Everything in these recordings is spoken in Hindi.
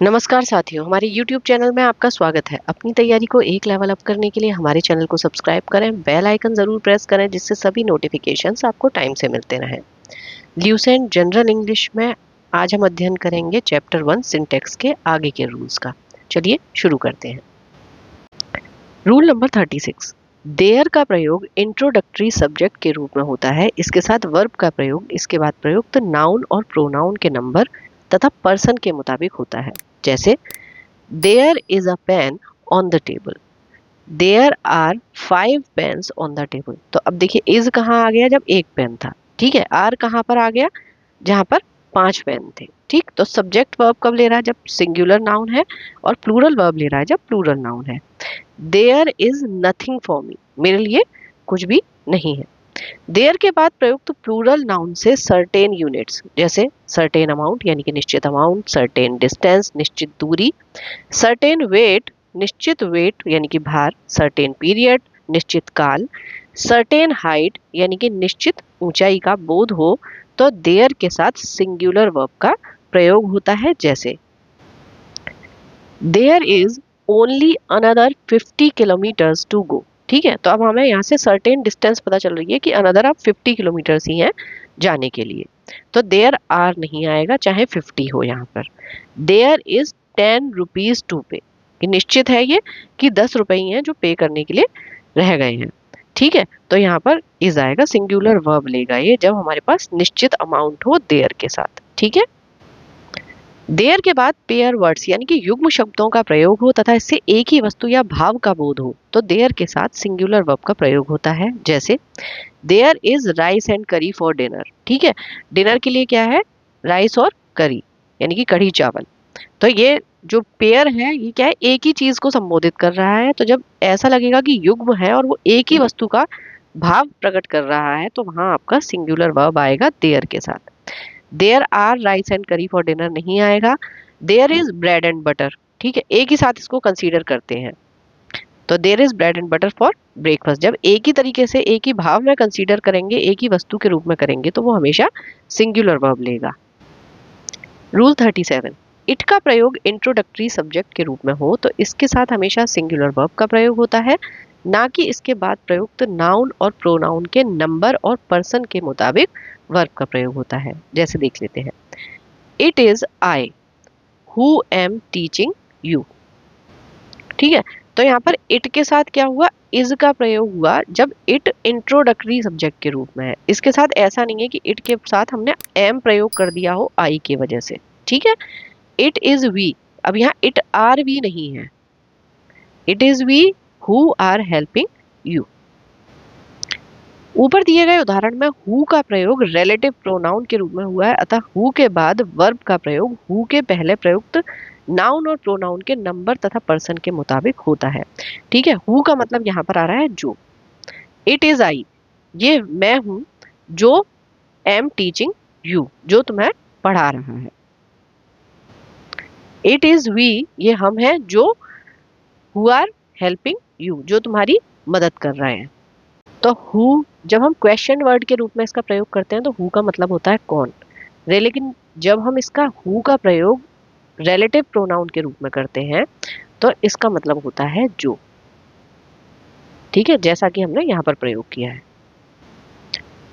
नमस्कार साथियों, हमारे YouTube चैनल में आपका स्वागत है। अपनी तैयारी को एक लेवल अप करने के लिए हमारे चैनल को सब्सक्राइब करें, बेल आइकन जरूर प्रेस करें जिससे सभी नोटिफिकेशंस आपको टाइम से मिलते रहें। ल्यूसेंट जनरल इंग्लिश में आज हम अध्ययन करेंगे चैप्टर 1 सिंटेक्स के आगे के रूल्स का। चलिए शुरू करते हैं। रूल नंबर 36, देयर का प्रयोग इंट्रोडक्टरी सब्जेक्ट के रूप में होता है। इसके साथ वर्ब का प्रयोग इसके बाद प्रयुक्त नाउन और प्रोनाउन के नंबर तथा पर्सन के मुताबिक होता है। जैसे there is a pen on the table, there are 5 pens on the table. तो अब देखिए इज कहाँ आ गया जब एक पेन था, ठीक है। आर कहाँ पर आ गया जहां पर 5 पेन थे, ठीक। तो सब्जेक्ट वर्ब कब ले रहा है जब सिंगुलर नाउन है, और प्लूरल वर्ब ले रहा है जब प्लूरल नाउन है। There is nothing for me, मेरे लिए कुछ भी नहीं है। देयर के बाद प्रयुक्त प्लूरल नाउन से सर्टेन यूनिट्स, जैसे सर्टेन अमाउंट यानी कि निश्चित अमाउंट, सर्टेन डिस्टेंस निश्चित दूरी, सर्टेन वेट निश्चित वेट यानी कि भार, सर्टेन पीरियड निश्चित काल, सर्टेन हाइट यानी कि निश्चित ऊंचाई का बोध हो तो देयर के साथ सिंगुलर वर्ब का प्रयोग होता है। जैसे there is only another 50 kilometres to go, ठीक है। तो अब हमें यहाँ से सर्टेन डिस्टेंस पता चल रही है कि अनदर आप 50 किलोमीटर्स ही हैं जाने के लिए, तो देयर आर नहीं आएगा चाहे 50 हो। यहाँ पर देयर इज 10 रुपीज टू पे, कि निश्चित है ये कि 10 रुपए ही हैं जो पे करने के लिए रह गए हैं, ठीक है। तो यहाँ पर इज आएगा, सिंगुलर वर्ब लेगा ये जब हमारे पास निश्चित अमाउंट हो देयर के साथ, ठीक है। देयर के बाद पेयर वर्ड्स यानी कि युग्म शब्दों का प्रयोग हो तथा इससे एक ही वस्तु या भाव का बोध हो तो देयर के साथ सिंगुलर वर्ब का प्रयोग होता है। जैसे there is rice and curry for dinner, ठीक है। डिनर के लिए क्या है, राइस और करी यानी कि कढ़ी चावल। तो ये जो पेयर है ये क्या है, एक ही चीज को संबोधित कर रहा है। तो जब ऐसा लगेगा कि युग्म है और वो एक ही वस्तु का भाव प्रकट कर रहा है तो वहां आपका सिंगुलर वर्ब आएगा देयर के साथ। There are rice and curry for dinner नहीं आएगा। There is bread and butter, ठीक है, एक ही साथ इसको कंसीडर करते हैं। तो there is bread and butter for breakfast, जब एक ही तरीके से एक ही भाव में कंसीडर करेंगे, एक ही वस्तु के रूप में करेंगे तो वो हमेशा सिंगुलर वर्ब लेगा। रूल 37, इट का प्रयोग इंट्रोडक्टरी सब्जेक्ट के रूप में हो तो इसके साथ हमेशा सिंगुलर वर्ब का प्रयोग होता है, ना कि इसके बाद प्रयुक्त नाउन और प्रोनाउन के नंबर और पर्सन के मुताबिक वर्ब का प्रयोग होता है। जैसे देख लेते हैं, it is I who am teaching you, ठीक है। तो यहाँ पर इट के साथ क्या हुआ, इज का प्रयोग हुआ जब इट इंट्रोडक्टरी सब्जेक्ट के रूप में है। इसके साथ ऐसा नहीं है कि इट के साथ हमने एम प्रयोग कर दिया हो आई की वजह से, ठीक है। इट इज वी, अब यहाँ इट आर वी नहीं है, it is we who are helping you. ऊपर दिए गए उदाहरण में हु का प्रयोग रिलेटिव प्रोनाउन के रूप में हुआ है, अतः हु के बाद वर्ब का प्रयोग हु के पहले प्रयुक्त नाउन और प्रोनाउन के नंबर तथा पर्सन के मुताबिक होता है, ठीक है। हु का मतलब यहाँ पर आ रहा है जो। इट इज आई, ये मैं हूं जो एम टीचिंग यू, जो तुम्हें पढ़ा रहा है। इट इज वी, ये हम हैं जो हु आर हेल्पिंग यू, जो तुम्हारी मदद कर रहे हैं। तो हु जब हम क्वेश्चन वर्ड के रूप में इसका प्रयोग करते हैं तो हु का मतलब होता है कौन, लेकिन जब हम इसका हु का प्रयोग रिलेटिव प्रोनाउन के रूप में करते हैं तो इसका मतलब होता है जो, ठीक है, जैसा कि हमने यहाँ पर प्रयोग किया है।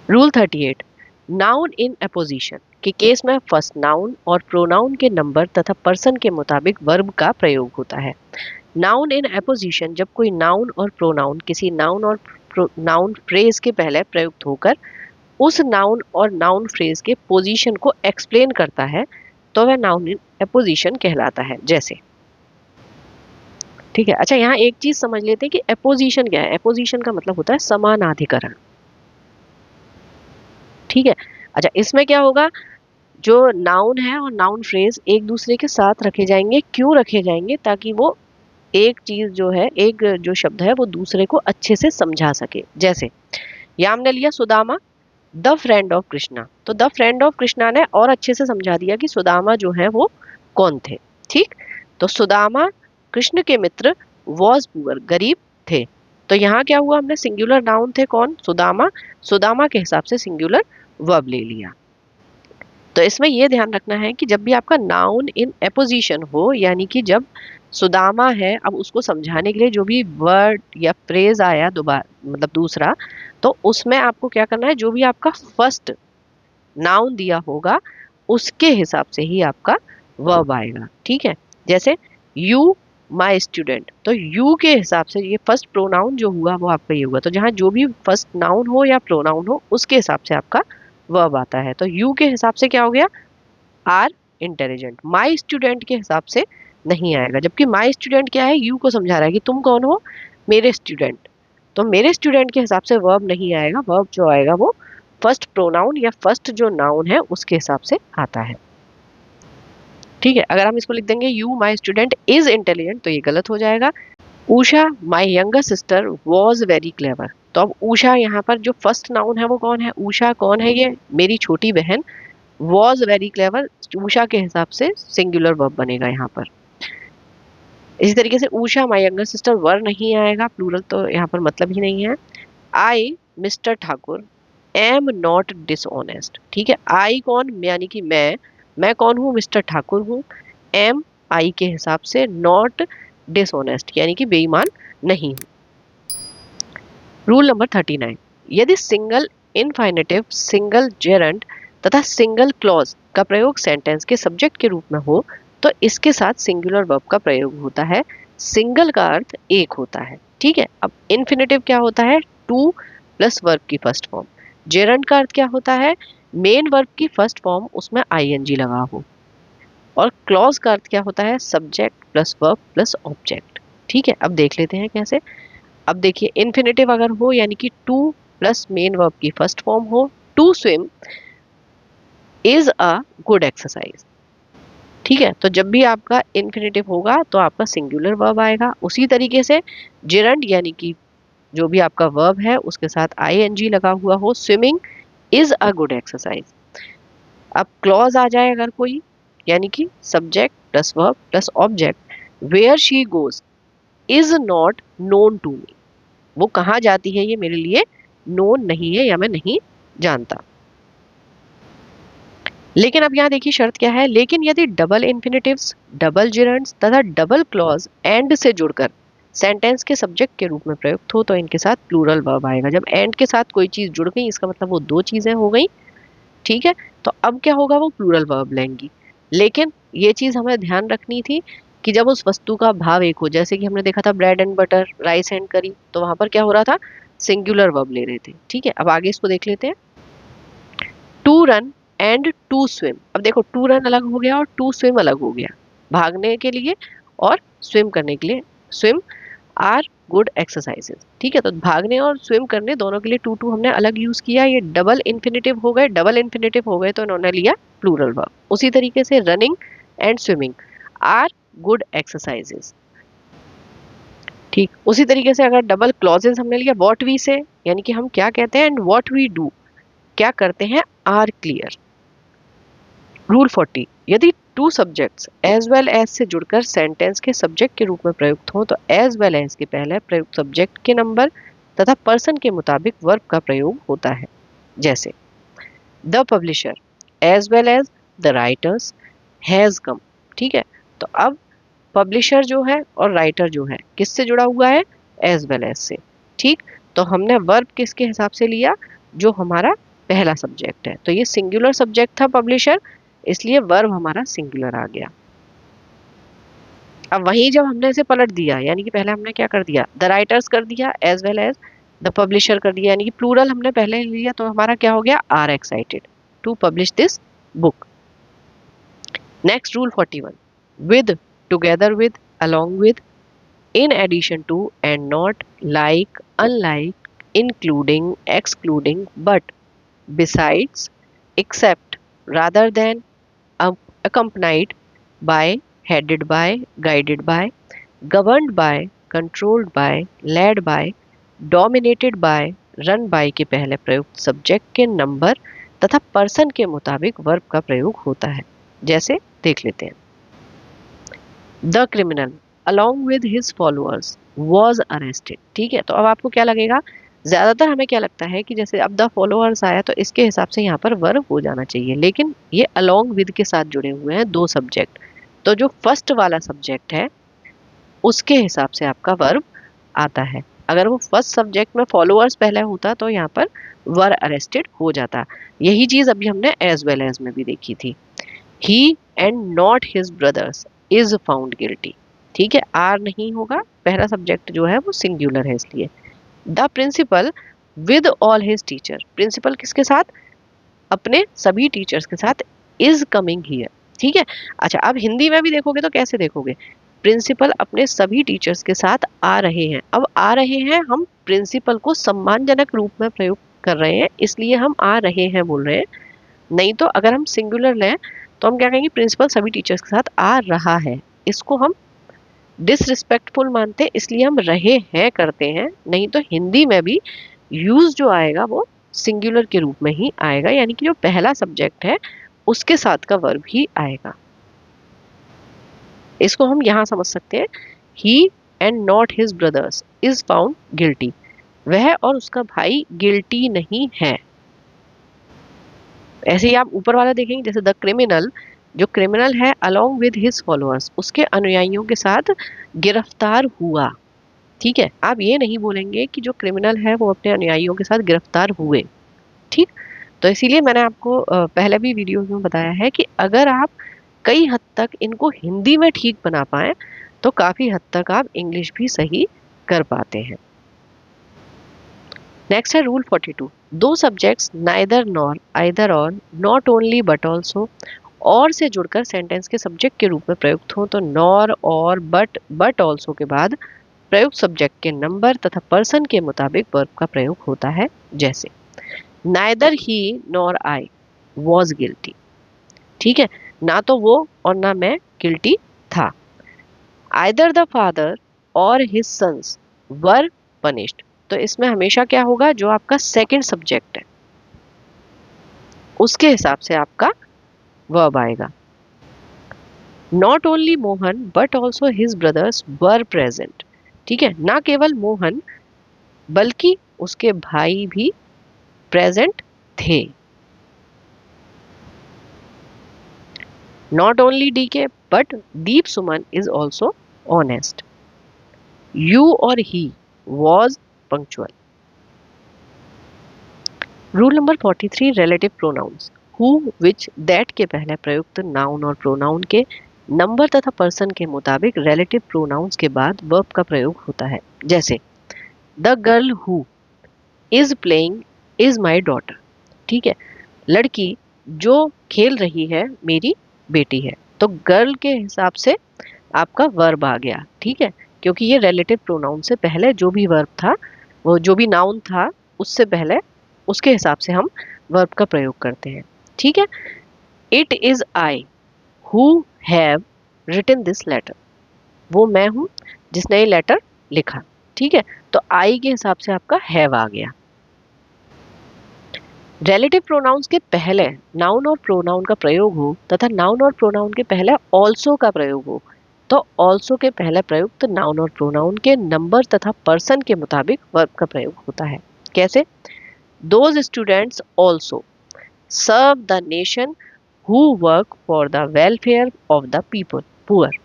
रूल 38, नाउन इन अपोजिशन के केस में फर्स्ट नाउन और प्रोनाउन के नंबर तथा पर्सन के मुताबिक वर्ब का प्रयोग होता है। नाउन इन अपोजिशन जब कोई नाउन और प्रोनाउन किसी नाउन और नाउन फ्रेज के पहले प्रयुक्त होकर उस नाउन और नाउन फ्रेज के पोजीशन को एक्सप्लेन करता है तो वह नाउन इन अपोजिशन कहलाता है। जैसे, ठीक है। अच्छा, यहाँ एक चीज समझ लेते हैं कि अपोजिशन क्या है। अपोजिशन का मतलब होता है समानाधिकरण, ठीक है। अच्छा, इसमें क्या होगा, जो नाउन है और नाउन फ्रेज एक दूसरे के साथ रखे जाएंगे। क्यों रखे जाएंगे, ताकि वो एक चीज जो है, एक जो शब्द है वो दूसरे को अच्छे से समझा सके। जैसे यहाँ हमने लिया Sudama the friend of Krishna, तो द फ्रेंड ऑफ कृष्णा ने और अच्छे से समझा दिया कि सुदामा जो है वो कौन थे, ठीक। तो सुदामा कृष्ण के मित्र वॉज पुअर, गरीब थे। तो यहाँ क्या हुआ, हमने सिंगुलर नाउन थे कौन, सुदामा, सुदामा के हिसाब से सिंगुलर वर्ब ले लिया। तो इसमें ये ध्यान रखना है कि जब भी आपका नाउन इन एपोजिशन हो, यानी कि जब सुदामा है, अब उसको समझाने के लिए जो भी वर्ड या फ्रेज आया दोबारा, मतलब दूसरा, तो उसमें आपको क्या करना है, जो भी आपका फर्स्ट नाउन दिया होगा उसके हिसाब से ही आपका वर्ब आएगा। ठीक है, जैसे यू माई स्टूडेंट, तो यू के हिसाब से ये फर्स्ट प्रोनाउन जो हुआ वो आपका ये हुआ। तो जहाँ जो भी फर्स्ट नाउन हो या प्रोनाउन हो उसके हिसाब से आपका वर्ब आता है। तो यू के हिसाब से क्या हो गया, आर इंटेलिजेंट। माई स्टूडेंट के हिसाब से नहीं आएगा, जबकि माई स्टूडेंट क्या है, यू को समझा रहा है कि तुम कौन हो, मेरे स्टूडेंट। तो मेरे स्टूडेंट के हिसाब से वर्ब नहीं आएगा, वर्ब जो आएगा वो फर्स्ट प्रोनाउन या फर्स्ट जो नाउन है उसके हिसाब से आता है। ठीक है, अगर हम इसको लिख देंगे you my student is intelligent तो ये गलत हो जाएगा। Usha my younger sister was very clever, तो अब उषा यहाँ पर जो फर्स्ट नाउन है वो कौन है, उषा कौन है, ये मेरी छोटी बहन। वॉज वेरी क्लेवर, उषा के हिसाब से सिंगुलर वर्ब बनेगा यहाँ पर। इसी तरीके से उषा माई यंगर सिस्टर वर नहीं आएगा, प्लूरल तो यहाँ पर मतलब ही नहीं है। I mister Thakur am not dishonest. ठीक है, आई कौन, यानी कि मैं कौन हूँ, मिस्टर ठाकुर हूँ। एम आई के हिसाब से, नॉट डिसऑनेस्ट यानी कि बेईमान नहीं हूँ। रूल नंबर 39, यदि सिंगल इनफाइनेटिव, सिंगल जेरंड तथा सिंगल क्लॉज का प्रयोग सेंटेंस के सब्जेक्ट के रूप में हो तो इसके साथ सिंगुलर वर्ब का प्रयोग होता है। सिंगल का अर्थ एक होता है। ठीक है, अब इन्फिनेटिव क्या होता है, टू प्लस वर्ब की फर्स्ट फॉर्म। जेरंड का अर्थ क्या होता है, मेन वर्ब की फर्स्ट फॉर्म उसमें आईएनजी लगा हो। और क्लॉज का अर्थ क्या होता है, subject plus verb plus object. ठीक है, अब देख लेते हैं कैसे। अब देखिए, इन्फिनेटिव अगर हो यानी कि टू प्लस मेन वर्ब की फर्स्ट फॉर्म हो, to swim is a good exercise. ठीक है, तो जब भी आपका इन्फिनेटिव होगा तो आपका सिंगुलर वर्ब आएगा। उसी तरीके से जेरंड यानी कि जो भी आपका वर्ब है उसके साथ आईएनजी लगा हुआ हो, swimming is a good exercise. अब क्लॉज आ जाए अगर कोई, यानी कि subject plus verb plus object, where she goes is not known to me, वो कहाँ जाती है ये मेरे लिए नोन नहीं है या मैं नहीं जानता। लेकिन अब यहाँ देखिए शर्त क्या है, लेकिन यदि डबल इन्फिनेटिव्स, डबल जिरंड्स तथा डबल क्लॉज एंड से जुड़कर सेंटेंस के सब्जेक्ट के रूप में प्रयुक्त हो तो इनके साथ प्लूरल वर्ब आएगा। जब एंड के साथ कोई चीज जुड़ गई इसका मतलब वो दो चीजें हो गई। ठीक है, तो अब क्या होगा, वो प्लूरल वर्ब लेंगी। लेकिन ये चीज हमें ध्यान रखनी थी कि जब उस वस्तु का भाव एक हो, जैसे कि हमने देखा था bread and butter, rice and करी, तो वहां पर क्या हो रहा था, सिंगुलर वर्ब ले रहे थे। ठीक है, अब आगे इसको देख लेते हैं। To run and to swim, अब देखो टू रन अलग हो गया और टू स्विम अलग हो गया, भागने के लिए और स्विम करने के लिए। Swim are good exercises. ठीक है, तो भागने और स्विम करने दोनों के लिए टू टू हमने अलग यूज किया। ये डबल इन्फिनेटिव हो गए, डबल इन्फिनेटिव हो गए तो इन्होंने लिया प्लूरल वर्ब। उसी तरीके से running and swimming are good exercises. ठीक, उसी तरीके से अगर डबल क्लॉजेस हमने लिया व्हाट वी से, यानी कि हम क्या कहते हैं, एंड व्हाट वी डू क्या करते हैं, आर क्लियर। रूल 40, यदि two subjects as well as से जुड़कर सेंटेंस के सब्जेक्ट के रूप में प्रयुक्त हो तो एज वेल एज के पहले प्रयुक्त सब्जेक्ट के नंबर तथा पर्सन के मुताबिक वर्ब का प्रयोग होता है। जैसे the publisher as well as the writers has come. ठीक है, तो अब पब्लिशर जो है और राइटर जो है किससे जुड़ा हुआ है, एज वेल एज से। ठीक, तो हमने वर्ब किसके हिसाब से लिया, जो हमारा पहला सब्जेक्ट है। तो ये सिंगुलर सब्जेक्ट था पब्लिशर, इसलिए वर्ब हमारा सिंगुलर आ गया। अब वहीं जब हमने इसे पलट दिया, यानी कि पहले हमने क्या कर दिया, द राइटर्स कर दिया as well as the publisher कर दिया, यानी कि प्लूरल हमने पहले लिया, तो हमारा क्या हो गया, are excited to publish this book. Next rule 41, with, together with, along with, in addition to and not, like, unlike, including, excluding, but, besides, except, rather than, accompanied by, headed by, guided by, governed by, controlled by, led by, dominated by, run by के पहले प्रयुक्त सब्जेक्ट के नंबर तथा पर्सन के मुताबिक वर्ब का प्रयोग होता है। जैसे देख लेते हैं, the criminal along with his followers was arrested। ठीक है, तो अब आपको क्या लगेगा, ज्यादातर हमें क्या लगता है कि जैसे अब द फॉलोअर्स आया तो इसके हिसाब से यहाँ पर वर्ब हो जाना चाहिए, लेकिन ये अलोंग विद के साथ जुड़े हुए हैं दो सब्जेक्ट। तो जो फर्स्ट वाला सब्जेक्ट है उसके हिसाब से आपका वर्ब आता है। अगर वो फर्स्ट सब्जेक्ट में फॉलोअर्स पहले होता तो यहाँ पर वर अरेस्टेड हो जाता। यही चीज अभी हमने एज वेल एज में भी देखी थी। He and not his brothers is found guilty. ठीक है, आर नहीं होगा, पहला सब्जेक्ट जो है वो सिंगुलर है इसलिए। The principal with all his teacher, principal किसके साथ, अपने सभी टीचर्स के साथ, इज कमिंग हियर। ठीक है, अच्छा अब हिंदी में भी देखोगे तो कैसे देखोगे, प्रिंसिपल अपने सभी टीचर्स के साथ आ रहे हैं। अब आ रहे हैं हम प्रिंसिपल को सम्मानजनक रूप में प्रयोग कर रहे हैं, इसलिए हम आ रहे हैं बोल रहे हैं। नहीं तो अगर हम सिंगुलर लें तो हम क्या कहेंगे, प्रिंसिपल सभी टीचर्स के साथ आ रहा है। इसको हम डिसरिस्पेक्टफुल मानते हैं, इसलिए हम रहे हैं करते हैं। नहीं तो हिंदी में भी यूज जो आएगा वो सिंगुलर के रूप में ही आएगा, यानी कि जो पहला सब्जेक्ट है उसके साथ का वर्ब ही आएगा। इसको हम यहां समझ सकते हैं, he and not his brothers is found guilty, वह और उसका भाई गिल्टी नहीं है। ऐसे ही आप ऊपर वाला देखेंगे, जैसे द क्रिमिनल, जो क्रिमिनल है अलोंग विद हिज फॉलोअर्स, उसके अनुयायियों के साथ गिरफ्तार हुआ। ठीक है, आप ये नहीं बोलेंगे कि जो क्रिमिनल है वो अपने अनुयायियों के साथ गिरफ्तार हुए। ठीक, तो इसीलिए मैंने आपको पहले भी वीडियो में बताया है कि अगर आप कई हद तक इनको हिंदी में ठीक बना पाए तो काफी हद तक आप इंग्लिश भी सही कर पाते हैं। नेक्स्ट है रूल 42, दो सब्जेक्ट्स नाइदर नॉर, आइदर और, नॉट ओनली बट ऑल्सो और से जुड़कर सेंटेंस के सब्जेक्ट के रूप में प्रयुक्त हो तो नॉर और बट ऑल्सो के बाद प्रयुक्त सब्जेक्ट के नंबर तथा पर्सन के मुताबिक वर्ब का प्रयोग होता है। जैसे neither he nor I was guilty. ठीक है, ना तो वो और ना मैं गिल्टी था। आइदर द फादर और हिज सन्स वर पनिश्ड, तो इसमें हमेशा क्या होगा, जो आपका सेकंड सब्जेक्ट है उसके हिसाब से आपका वर्ब आएगा। Not only Mohan but also his brothers were present. ठीक है, ना केवल मोहन बल्कि उसके भाई भी प्रेजेंट थे। Not only DK but Deep Suman is also honest. You or he was punctual. Rule number 43, relative pronouns, who which that के पहले प्रयुक्त नाउन और प्रोनाउन के नंबर तथा पर्सन के मुताबिक रिलेटिव प्रोनाउंस के बाद वर्ब का प्रयोग होता है। जैसे the girl who is playing is my daughter. ठीक है, लड़की जो खेल रही है मेरी बेटी है, तो गर्ल के हिसाब से आपका वर्ब आ गया। ठीक है, क्योंकि ये रिलेटिव प्रोनाउन से पहले जो भी वर्ब था, वो जो भी नाउन था उससे पहले उसके हिसाब से हम वर्ब का प्रयोग करते हैं। ठीक है, it is I who have written this letter, वो मैं हूं जिसने ये लेटर लिखा। ठीक है, तो आई के हिसाब से आपका हैव आ गया। रिलेटिव प्रोनाउंस के पहले नाउन और प्रोनाउन का प्रयोग हो तथा नाउन और प्रोनाउन के पहले ऑल्सो का प्रयोग हो तो ऑल्सो के पहले प्रयुक्त नाउन और प्रोनाउन के नंबर तथा पर्सन के मुताबिक वर्ब का प्रयोग होता है। कैसे, those students also serve the nation who work for the welfare of the people poor.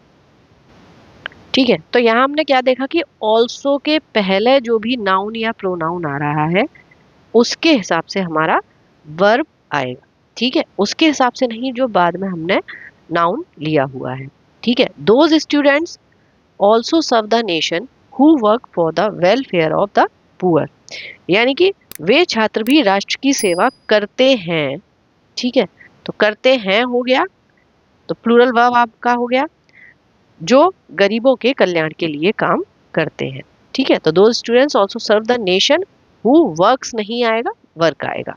ठीक है, तो यहाँ हमने क्या देखा कि ऑल्सो के पहले जो भी नाउन या प्रोनाउन आ रहा है उसके हिसाब से हमारा वर्ब आएगा। ठीक है, उसके हिसाब से नहीं जो बाद में हमने नाउन लिया हुआ है। ठीक है, those students also serve the nation who work for the welfare of the poor, यानी कि वे छात्र भी राष्ट्र की सेवा करते हैं। ठीक है, तो करते हैं हो गया, तो प्लूरल वर्ब आपका हो गया जो गरीबों के कल्याण के लिए काम करते हैं। ठीक है, तो those students also serve the nation who works नहीं आएगा, वर्क आएगा।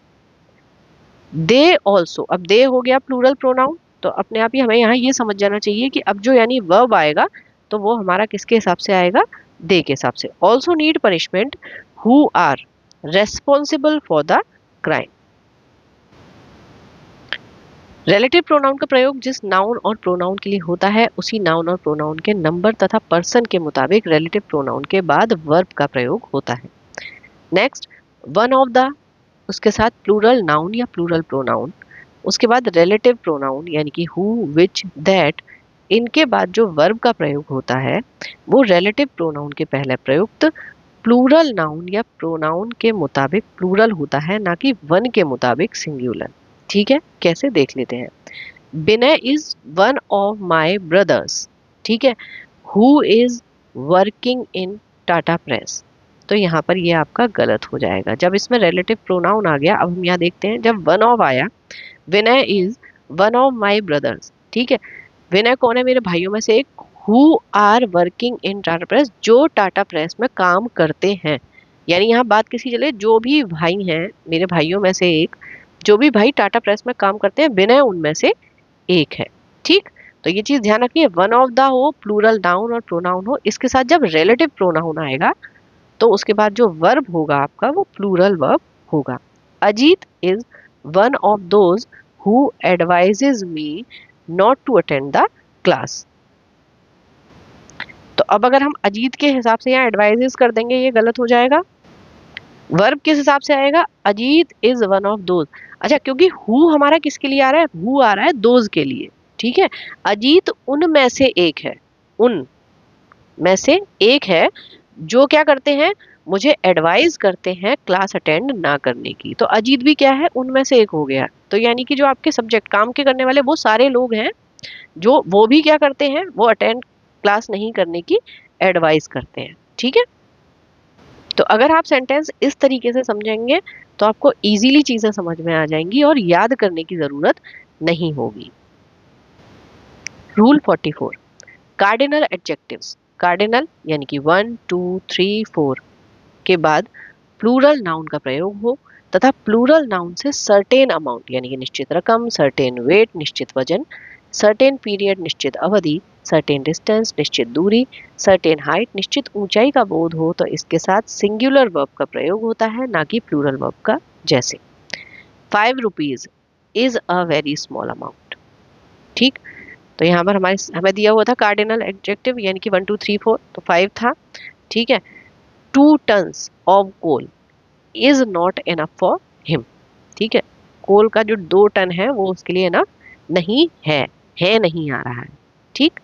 दे ऑल्सो, अब दे हो गया प्लूरल प्रोनाउन, तो अपने आप ही हमें यहाँ ये समझ जाना चाहिए कि अब जो यानी वर्ब आएगा तो वो हमारा किसके हिसाब से आएगा, दे के हिसाब से। Also need punishment who are responsible for the crime. Relative pronoun का प्रयोग जिस नाउन और प्रोनाउन के लिए होता है उसी नाउन और प्रोनाउन के नंबर तथा पर्सन के मुताबिक रिलेटिव प्रोनाउन के बाद वर्ब का प्रयोग होता है। नेक्स्ट वन ऑफ द, उसके साथ प्लूरल नाउन या प्लूरल प्रोनाउन, उसके बाद रिलेटिव प्रोनाउन यानी कि हु, विच, दैट। इनके बाद जो वर्ब का प्रयोग होता है वो रिलेटिव प्रोनाउन के पहले प्रयुक्त प्लूरल नाउन या प्रोनाउन के मुताबिक प्लूरल होता है, ना कि वन के मुताबिक सिंगुलर। ठीक है, कैसे देख लेते हैं। Vinay is one of my brothers, ठीक है। Who is working in Tata press, तो यहाँ पर ये आपका गलत हो जाएगा जब इसमें रिलेटिव प्रोनाउन आ गया। अब हम यहाँ देखते हैं जब वन ऑफ आया, Vinay is one of my brothers, ठीक है। विनय कौन है, मेरे भाइयों में से एक। Who are working in Tata Press, जो टाटा प्रेस में काम करते हैं। यानी यहाँ बात किसी चले जो भी भाई हैं मेरे भाइयों में से एक, जो भी भाई टाटा प्रेस में काम करते हैं, विनय उनमें से एक है। ठीक, तो ये चीज ध्यान रखिए, वन ऑफ द हो, प्लूरल नाउन और प्रोनाउन हो, इसके साथ जब रिलेटिव प्रोनाउन आएगा तो उसके बाद जो वर्ब होगा आपका वो प्लूरल वर्ब होगा। Ajit is one of those who advises me not to attend the class. तो अब अगर हम अजीत के हिसाब से यहाँ एडवाइजेज कर देंगे ये गलत हो जाएगा। वर्ब किस हिसाब से आएगा, Ajit is one of those. अच्छा, क्योंकि हु हमारा किसके लिए आ रहा है, हु आ रहा है दोज के लिए, ठीक है। अजीत उनमें से एक है, उन में से एक है जो क्या करते हैं, मुझे एडवाइस करते हैं क्लास अटेंड ना करने की। तो अजीत भी क्या है, उनमें से एक हो गया। तो यानी कि जो आपके सब्जेक्ट काम के करने वाले वो सारे लोग हैं जो वो भी क्या करते हैं, वो अटेंड क्लास नहीं करने की एडवाइस करते हैं। ठीक है, तो अगर आप सेंटेंस इस तरीके से समझेंगे तो आपको इजीली चीजें समझ में आ जाएंगी और याद करने की जरूरत नहीं होगी। Rule 44, cardinal adjectives. कार्डिनल यानी कि 1 2 3 4 के बाद प्लूरल नाउन का प्रयोग हो तथा प्लूरल नाउन से सर्टेन अमाउंट यानी कि निश्चित रकम, सर्टेन वेट निश्चित वजन, सर्टेन पीरियड निश्चित अवधि, सर्टेन डिस्टेंस निश्चित दूरी, सर्टेन हाइट निश्चित ऊंचाई का बोध हो, तो इसके साथ सिंगुलर वर्ब का प्रयोग होता है, ना कि प्लूरल वर्ब का। जैसे 5 rupees is a very small amount. ठीक, तो यहाँ पर हमें दिया हुआ था कार्डिनल एडजेक्टिव यानी कि 1 2 3 4, तो 5 था। ठीक है, 2 tons of coal is not enough for him. ठीक है, कोल का जो 2 टन है वो उसके लिए इनफ नहीं है, नहीं आ रहा है। ठीक,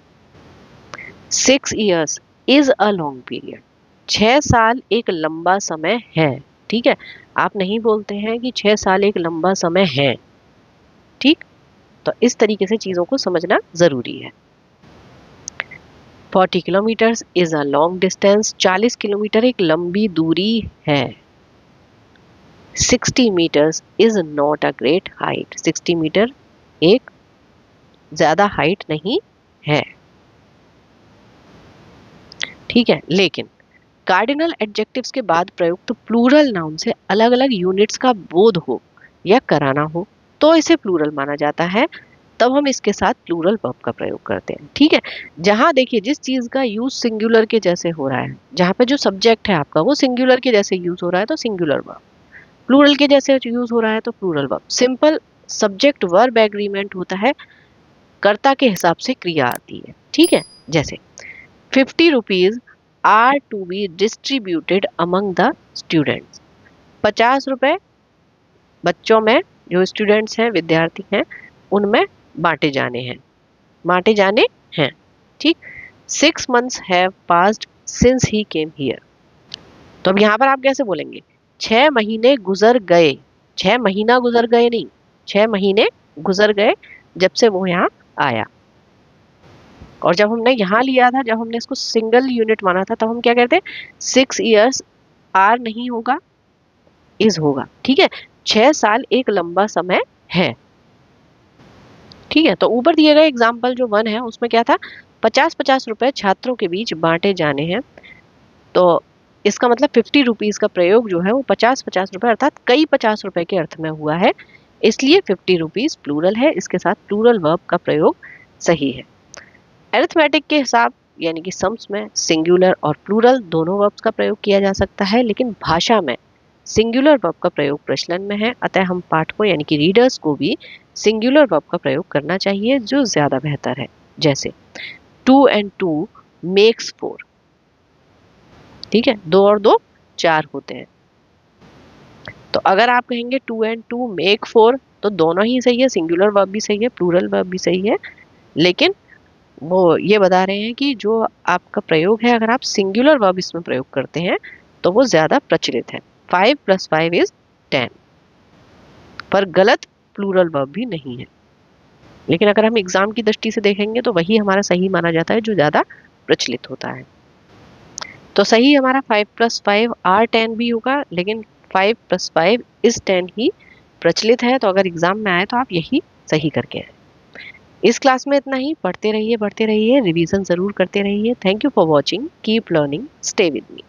6 years is a long period. 6 साल एक लंबा समय है। ठीक है, आप नहीं बोलते हैं कि 6 साल एक लंबा समय है। ठीक, तो इस तरीके से चीजों को समझना जरूरी है। 40 kilometres is a long distance. 40 kilometre एक लंबी दूरी है। 60 metres is not a great height. 60 metre एक ज्यादा हाइट नहीं है। ठीक है, लेकिन कार्डिनल एडजेक्टिव्स के बाद प्रयुक्त प्लूरल नाउन से अलग अलग यूनिट्स का बोध हो या कराना हो तो इसे प्लूरल माना जाता है। तब हम इसके साथ प्लूरल वर्ब का प्रयोग करते हैं। ठीक है, जहां देखिए जिस चीज का यूज सिंगुलर के जैसे हो रहा है, जहां पे जो सब्जेक्ट है आपका वो सिंगुलर के जैसे यूज हो रहा है तो सिंगुलर वर्ब, प्लूरल के जैसे यूज हो रहा है तो plural verb. Simple subject verb agreement होता है, कर्ता के हिसाब से क्रिया आती है। ठीक है, जैसे 50 rupees are to be distributed among the students. 50 रुपए बच्चों में, जो स्टूडेंट्स हैं, विद्यार्थी हैं, उनमें बांटे जाने हैं, बांटे जाने हैं। ठीक, 6 months have passed since he came here. तो अब यहाँ पर आप कैसे बोलेंगे, 6 महीने गुजर गए। 6 महीना गुजर गए नहीं, 6 महीने गुजर गए जब से वो यहाँ आया। और जब हमने यहाँ लिया था, जब हमने इसको सिंगल यूनिट माना था, तब हम क्या कहते हैं, 6 years आर नहीं होगा, इज होगा। ठीक है, 6 साल एक लंबा समय है। ठीक है, तो ऊपर दिए गए एग्जाम्पल जो 1 है उसमें क्या था, 50-50 रुपए छात्रों के बीच बांटे जाने हैं। तो इसका मतलब 50 रुपीज का प्रयोग जो है वो 50-50 रुपए अर्थात कई 50 रुपए के अर्थ में हुआ है, इसलिए 50 रुपीज प्लूरल है, इसके साथ प्लूरल वर्ब का प्रयोग सही है। अरिथमेटिक के हिसाब यानी कि सम्स में सिंगुलर और प्लूरल दोनों वर्ब्स का प्रयोग किया जा सकता है, लेकिन भाषा में सिंगुलर वर्ब का प्रयोग प्रचलन में है, अतः हम पाठकों यानी कि रीडर्स को भी सिंगुलर वर्ब का प्रयोग करना चाहिए जो ज्यादा बेहतर है। जैसे 2 and 2 makes 4। ठीक है, 2 और 2 4 होते हैं। तो अगर आप कहेंगे 2 and 2 make 4, तो दोनों ही सही है, सिंगुलर वर्ब भी सही है, प्लूरल वर्ब भी सही है, लेकिन वो ये बता रहे हैं कि जो आपका प्रयोग है, अगर आप सिंगुलर वर्ब इसमें प्रयोग करते हैं तो वो ज्यादा प्रचलित है। 5 + 5 is 10, पर गलत प्लूरल वर्ब भी नहीं है। लेकिन अगर हम एग्जाम की दृष्टि से देखेंगे तो वही हमारा सही माना जाता है जो ज्यादा प्रचलित होता है। तो सही हमारा 5 + 5 are 10 भी होगा, लेकिन 5 + 5 is 10 ही प्रचलित है। तो अगर एग्जाम में आए तो आप यही सही करके आए। इस क्लास में इतना ही। पढ़ते रहिए, रिवीजन जरूर करते रहिए। Thank you for watching, keep learning, stay with me.